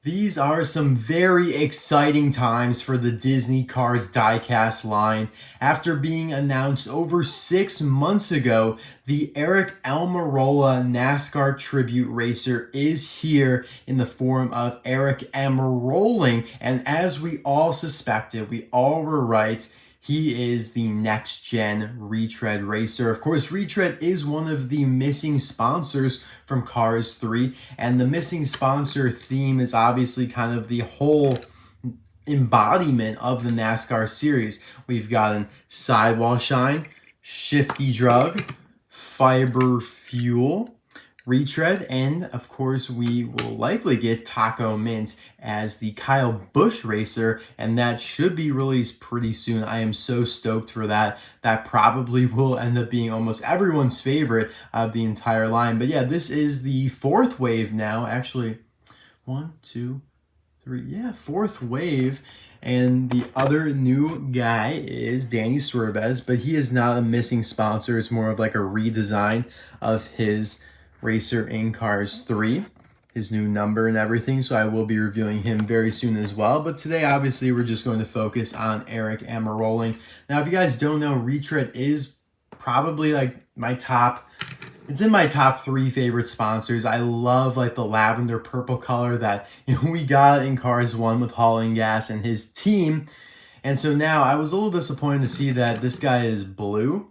These are some very exciting times for the Disney Cars diecast line. After being announced over 6 months ago, the Aric Almirola NASCAR tribute racer is here in the form of Aric Almirolling. And as we all suspected, we all were right, he is the next-gen Retread racer. Of course, Retread is one of the missing sponsors from Cars 3, and the missing sponsor theme is obviously kind of the whole embodiment of the NASCAR series. We've gotten Sidewall Shine, Shifty Drug, Fiber Fuel, Retread, and of course we will likely get Tach-O-Mint as the Kyle Busch racer, and that should be released pretty soon. I am so stoked for that. That probably will end up being almost everyone's favorite of the entire line. But yeah, this is the fourth wave now. Actually, 1, 2, 3, yeah, fourth wave. And the other new guy is Danny Swervez, but he is not a missing sponsor. It's more of like a redesign of his racer in Cars 3, his new number and everything, so I will be reviewing him very soon as well. But today, obviously, we're just going to focus on Aric Almirola. Now, if you guys don't know, Retread is probably like it's in my top 3 favorite sponsors. I love like the lavender purple color that we got in Cars 1 with Hauling Gas and his team. And so now I was a little disappointed to see that this guy is blue.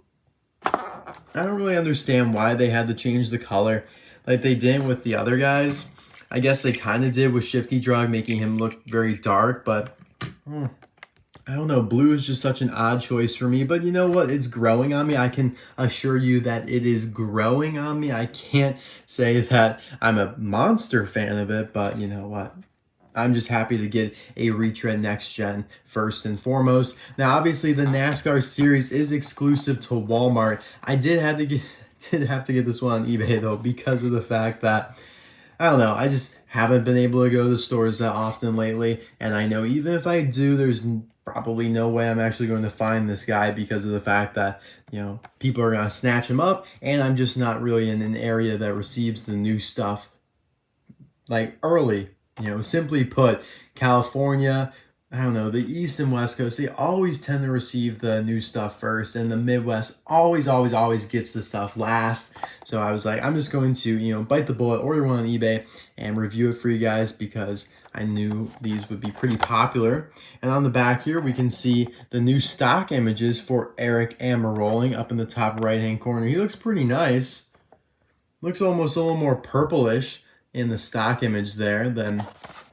I don't really understand why they had to change the color like they didn't with the other guys. I guess they kind of did with Shifty Drug, making him look very dark, but I don't know. Blue is just such an odd choice for me, but you know what? It's growing on me. I can assure you that it is growing on me. I can't say that I'm a monster fan of it, but you know what? I'm just happy to get a Retread Next Gen first and foremost. Now, obviously, the NASCAR series is exclusive to Walmart. I did have to get this one on eBay, though, because of the fact that, I don't know, I just haven't been able to go to stores that often lately. And I know even if I do, there's probably no way I'm actually going to find this guy because of the fact that, people are going to snatch him up. And I'm just not really in an area that receives the new stuff like early. Simply put, California, I don't know, the East and West Coast, they always tend to receive the new stuff first, and the Midwest always gets the stuff last. So I was like, I'm just going to, bite the bullet, order one on eBay, and review it for you guys because I knew these would be pretty popular. And on the back here, we can see the new stock images for Aric Almirola up in the top right-hand corner. He looks pretty nice. Looks almost a little more purplish in the stock image there than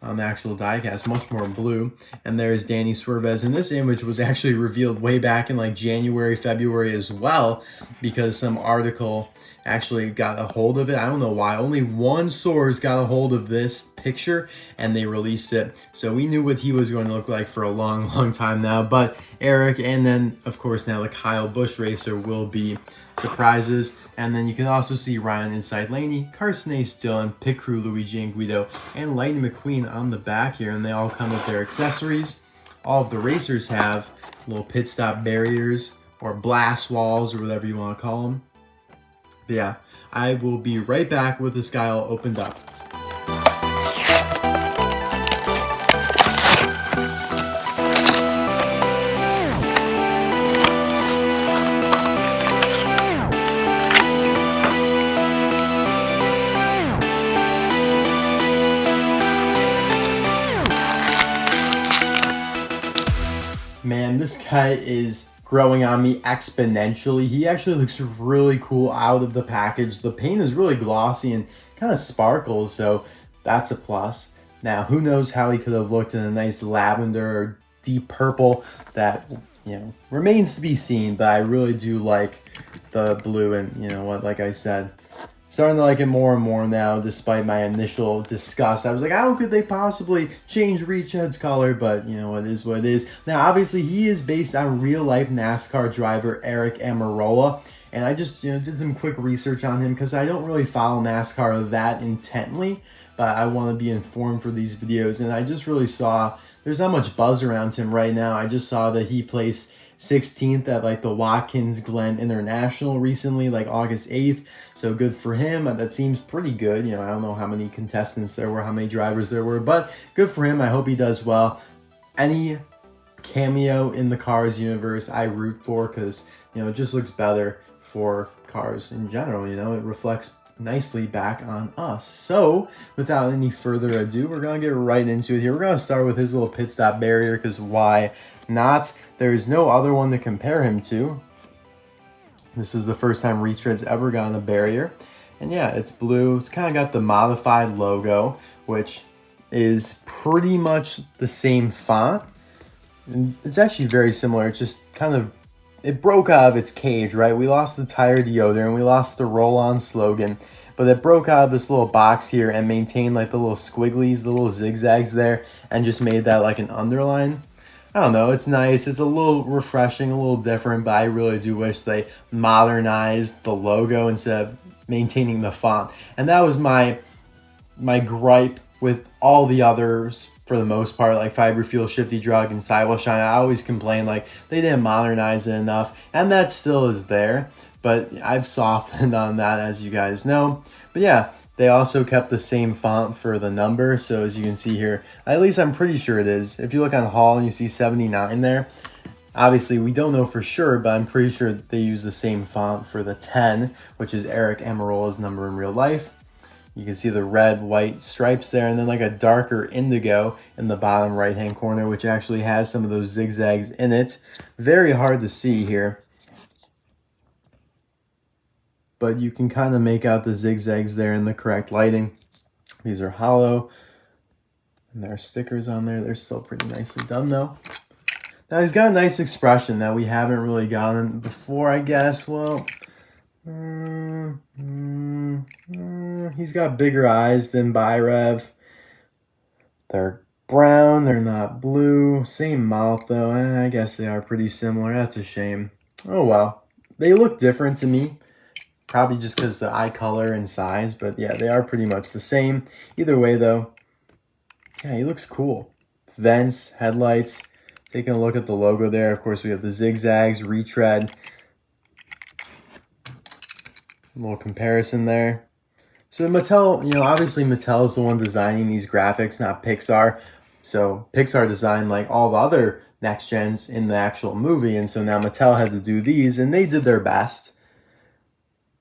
on the actual diecast, much more blue. And there's Danny Swervez, and this image was actually revealed way back in like January, February as well, because some article actually got a hold of it. I don't know why. Only one source got a hold of this picture and they released it. So we knew what he was going to look like for a long time now. But Aric, and then of course now the Kyle Busch racer will be surprises. And then you can also see Ryan inside Laney, Carson Ace Dillon, Pit Crew Luigi and Guido, and Lightning McQueen on the back here. And they all come with their accessories. All of the racers have little pit stop barriers or blast walls or whatever you want to call them. But yeah, I will be right back with this guy all opened up. Man, this guy is growing on me exponentially. He actually looks really cool out of the package. The paint is really glossy and kind of sparkles, so that's a plus. Now, who knows how he could have looked in a nice lavender or deep purple. That, remains to be seen, but I really do like the blue, and you know what, like I said, starting to like it more and more now, despite my initial disgust. I was like, how could they possibly change Retread's color? But, it is what it is. Now, obviously, he is based on real-life NASCAR driver Aric Almirola. And I just, did some quick research on him because I don't really follow NASCAR that intently. But I want to be informed for these videos. And I just really saw, there's not much buzz around him right now. I just saw that he placed 16th at like the Watkins Glen International recently, like August 8th. So good for him. That seems pretty good. You know, I don't know how many contestants there were, how many drivers there were, but good for him. I hope he does well. Any cameo in the Cars universe I root for, because, you know, it just looks better for Cars in general. You know, it reflects nicely back on us. So without any further ado, we're gonna get right into it here. We're gonna start with his little pit stop barrier, because why not? There is no other one to compare him to. This is the first time Retread's ever gotten a barrier, and yeah, it's blue. It's kind of got the modified logo, which is pretty much the same font, and it's actually very similar. It's just kind of, it broke out of its cage, right? We lost the tire deodorant, we lost the roll-on slogan, but it broke out of this little box here and maintained like the little squigglies, the little zigzags there, and just made that like an underline. I don't know, it's nice. It's a little refreshing, a little different, but I really do wish they modernized the logo instead of maintaining the font. And that was my gripe with all the others for the most part, like Fiber Fuel, Shifty Drug, and Sidewall Shine. I always complain like they didn't modernize it enough, and that still is there, but I've softened on that, as you guys know. But yeah, they also kept the same font for the number, so as you can see here, at least I'm pretty sure it is. If you look on Hall and you see 79 there, obviously we don't know for sure, but I'm pretty sure they use the same font for the 10, which is Aric Almirola's number in real life. You can see the red, white stripes there, and then like a darker indigo in the bottom right-hand corner, which actually has some of those zigzags in it. Very hard to see here, but you can kind of make out the zigzags there in the correct lighting. These are hollow, and there are stickers on there. They're still pretty nicely done though. Now he's got a nice expression that we haven't really gotten before, I guess. Well, he's got bigger eyes than Byrev. They're brown, they're not blue. Same mouth though. I guess they are pretty similar. That's a shame. Oh well. They look different to me. Probably just because the eye color and size, but yeah, they are pretty much the same. Either way though, yeah, he looks cool. Vents, headlights. Taking a look at the logo there. Of course, we have the zigzags, Retread. A little comparison there. So Mattel, you know, obviously Mattel is the one designing these graphics, not Pixar. So Pixar designed like all the other next gens in the actual movie, and so now Mattel had to do these, and they did their best.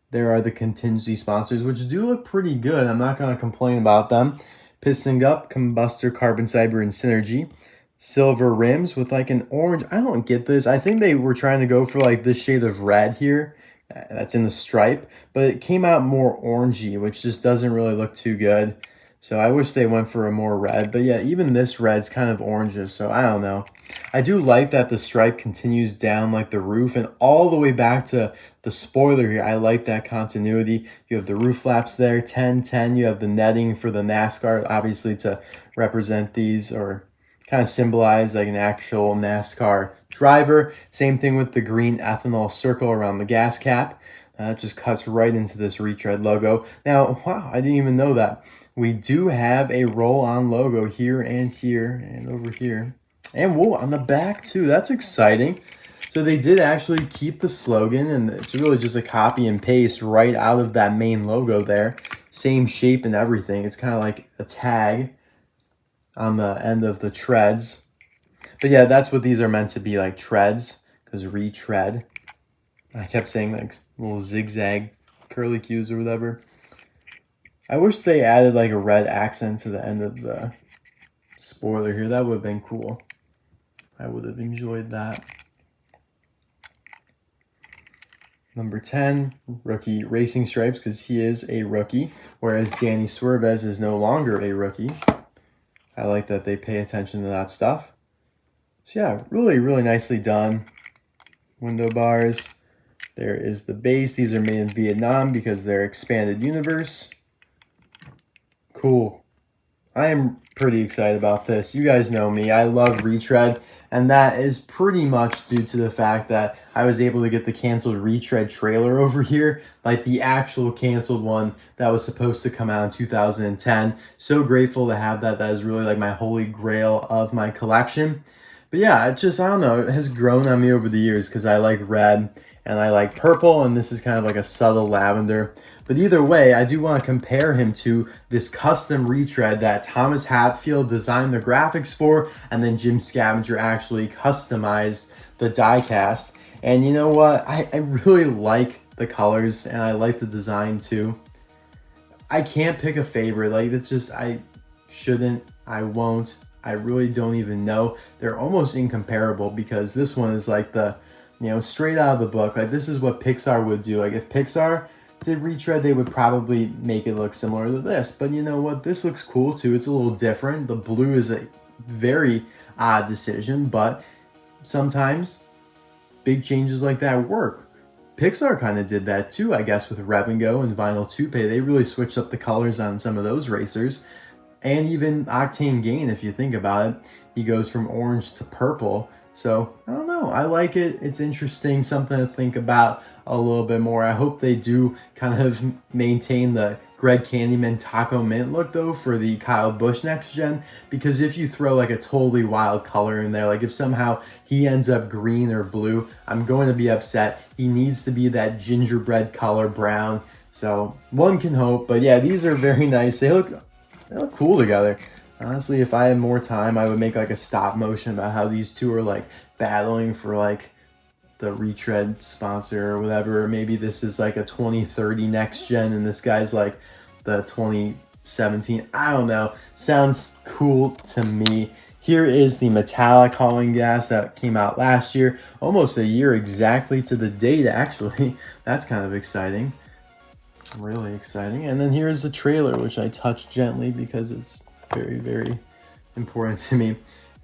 There are the Contingency sponsors, which do look pretty good. I'm not going to complain about them. Piston Up, Combustor, Carbon Cyber, and Synergy. Silver rims with like an orange. I don't get this. I think they were trying to go for like this shade of red here. That's in the stripe, but it came out more orangey, which just doesn't really look too good. So I wish they went for a more red, but yeah, even this red's kind of oranges, so I don't know. I do like that the stripe continues down like the roof and all the way back to the spoiler here. I like that continuity. You have the roof flaps there, 10, 10. You have the netting for the NASCAR, obviously to represent these or kind of symbolize like an actual NASCAR driver. Same thing with the green ethanol circle around the gas cap. It just cuts right into this Retread logo. Now, wow, I didn't even know that. We do have a roll-on logo here and over here. And whoa, on the back too. That's exciting. So they did actually keep the slogan, and it's really just a copy and paste right out of that main logo there. Same shape and everything. It's kind of like a tag on the end of the treads. But yeah, that's what these are meant to be, like treads, because retread. I kept saying like little zigzag curly cues or whatever. I wish they added like a red accent to the end of the spoiler here. That would have been cool. I would have enjoyed that. Number 10, rookie racing stripes, because he is a rookie, whereas Danny Swervez is no longer a rookie. I like that they pay attention to that stuff. So yeah, really, really nicely done. Window bars. There is the base. These are made in Vietnam because they're expanded universe. Cool. I am pretty excited about this. You guys know me. I love Retread, and that is pretty much due to the fact that I was able to get the canceled Retread trailer over here, like the actual canceled one that was supposed to come out in 2010. So grateful to have that. That is really like my holy grail of my collection. But yeah, it just, I don't know, it has grown on me over the years because I like red and I like purple, and this is kind of like a subtle lavender. But either way, I do want to compare him to this custom retread that Thomas Hatfield designed the graphics for, and then Jim Scavenger actually customized the diecast. And you know what? I really like the colors and I like the design too. I can't pick a favorite. Like, it's just, I shouldn't, I won't. I really don't even know. They're almost incomparable because this one is like the, you know, straight out of the book. Like, this is what Pixar would do. Like, if Pixar did retread, they would probably make it look similar to this. But you know what? This looks cool too. It's a little different. The blue is a very odd decision, but sometimes big changes like that work. Pixar kind of did that too, I guess, with Rev and Go and Vinyl Toupe. They really switched up the colors on some of those racers. And even Octane Gain, if you think about it, he goes from orange to purple. So, I don't know. I like it. It's interesting, something to think about a little bit more. I hope they do kind of maintain the Greg Candyman Tach-O-Mint look, though, for the Kyle Busch Next Gen. Because if you throw, like, a totally wild color in there, like if somehow he ends up green or blue, I'm going to be upset. He needs to be that gingerbread color brown. So, one can hope. But yeah, these are very nice. They look cool together. Honestly, if I had more time, I would make like a stop motion about how these two are like battling for like the retread sponsor or whatever. Or maybe this is like a 2030 next gen and this guy's like the 2017. I don't know. Sounds cool to me. Here is the metallic hauling gas that came out last year. Almost a year exactly to the date, actually. That's kind of exciting. Really exciting. And then here's the trailer, which I touched gently because it's very, very important to me.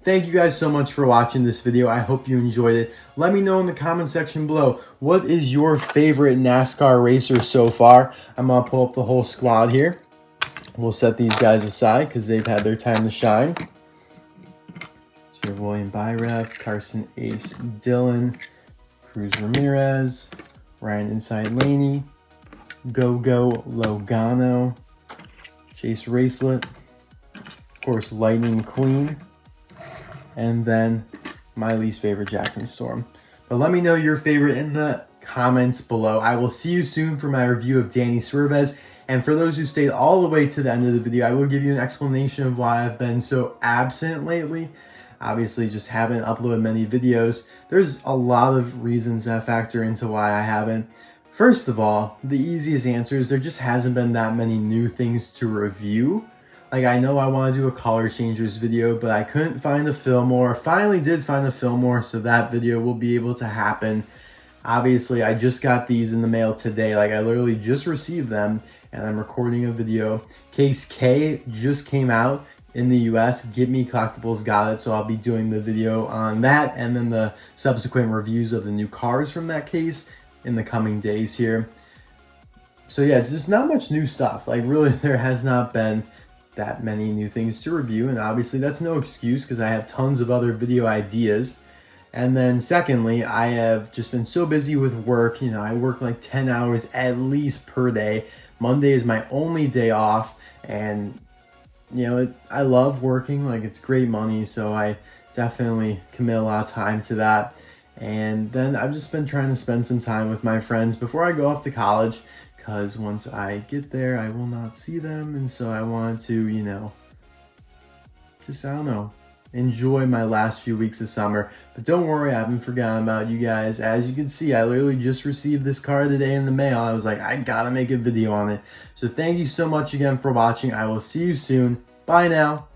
Thank you guys so much for watching this video. I hope you enjoyed it. Let me know in the comment section below, what is your favorite NASCAR racer so far? I'm going to pull up the whole squad here. We'll set these guys aside because they've had their time to shine. So you have William Byrev, Carson Ace Dillon, Cruz Ramirez, Ryan Inside Laney, Go-Go Logano, Chase Racelet, of course Lightning McQueen, and then my least favorite, Jackson Storm. But let me know your favorite in the comments below. I will see you soon for my review of Danny Suarez. And for those who stayed all the way to the end of the video, I will give you an explanation of why I've been so absent lately. Obviously, just haven't uploaded many videos. There's a lot of reasons that factor into why I haven't. First of all, the easiest answer is there just hasn't been that many new things to review. Like, I know I want to do a color changers video, but I couldn't find a Fillmore. Finally did find a Fillmore, so that video will be able to happen. Obviously, I just got these in the mail today. Like, I literally just received them, and I'm recording a video. Case K just came out in the US. Get Me Collectibles got it, so I'll be doing the video on that, and then the subsequent reviews of the new cars from that case in the coming days here. So yeah, just not much new stuff. Like, really, there has not been that many new things to review, and obviously that's no excuse because I have tons of other video ideas. And then secondly, I have just been so busy with work. You know, I work like 10 hours at least per day. Monday is my only day off, and you know, I love working. Like, it's great money, so I definitely commit a lot of time to that. And then I've just been trying to spend some time with my friends before I go off to college, because once I get there, I will not see them. And so I wanted to, you know, just, I don't know, enjoy my last few weeks of summer. But don't worry, I haven't forgotten about you guys. As you can see, I literally just received this card today in the mail. I was like, I gotta make a video on it. So thank you so much again for watching. I will see you soon. Bye now.